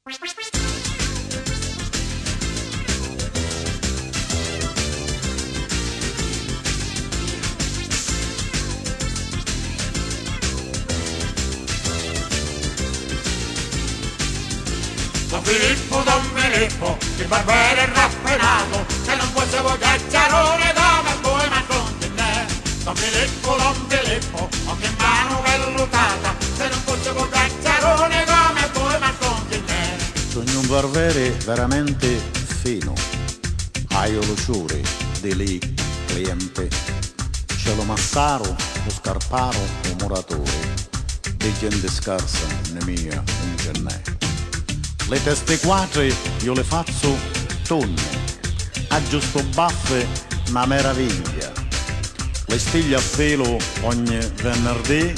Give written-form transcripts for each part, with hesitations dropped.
Don Filippo, il barbiere raffinato, che non possiamo chiacchierare come poi ma continè. Don Filippo, ogni mano vellutata, che non possiamo chiacchierare come poi ma continè. Sogno un barbiere veramente fino, hai l'usciore di lì cliente, c'è lo massaro, lo scarparo, lo muratore, di gente scarsa ne mia un ce n'è. Le teste quadre io le faccio tonne, aggiusto baffe una meraviglia, le stiglie a filo ogni venerdì,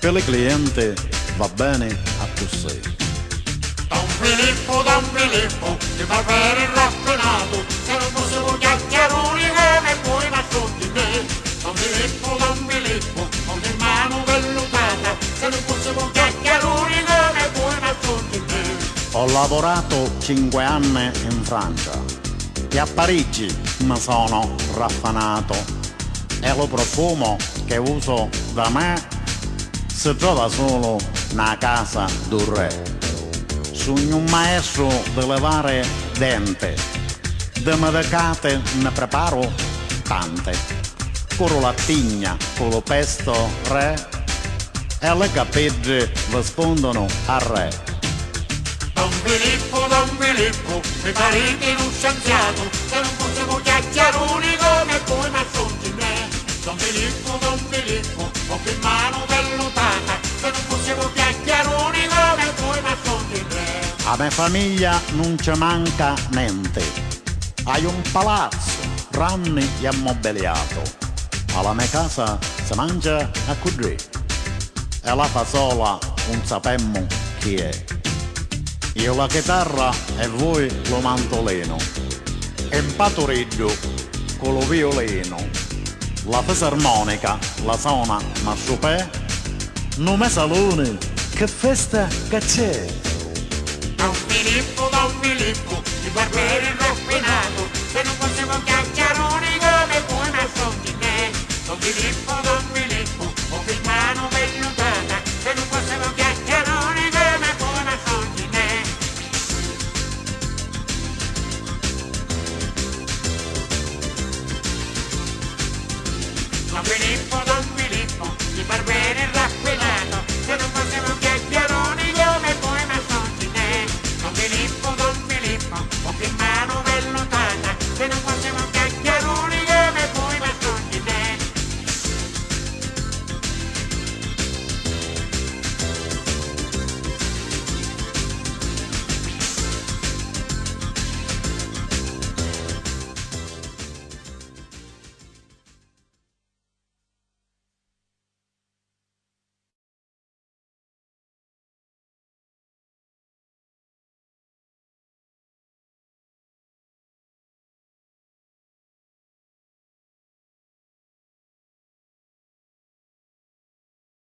per le cliente va bene a così. Don Filippo, il barbiere raffinato, se non possiamo chiacchierare come poi ma continè. Don Filippo, ogni mano vellutata, se non possiamo chiacchierare come poi ma continè. Ho lavorato 5 anni in Francia e a Parigi mi sono raffinato e lo profumo che uso da me si trova solo nella casa del re. Sono un maestro di levare dente, di medicate ne preparo tante, con la tigna, con lo pesto re e le capegge rispondono al re. Don Filippo, mi parete in un scienziato, se non possiamo chiacchierare come poi ma continè. Don Filippo, ogni mano vellutata, se non possiamo chiacchierare come poi ma continè. A mia famiglia non ci manca niente, hai un palazzo, ranni e ammobiliato, alla mia casa si mangia a cudri e la fasola non sapemmo chi è. Io la chitarra e voi lo mantolino, e in patoreggio con lo violino, la fisarmonica la suona ma chopè, nome salone, che festa che c'è! Don Filippo, il barbiere raffinato, se non possiamo chiacchierare come poi ma continè. Don Filippo,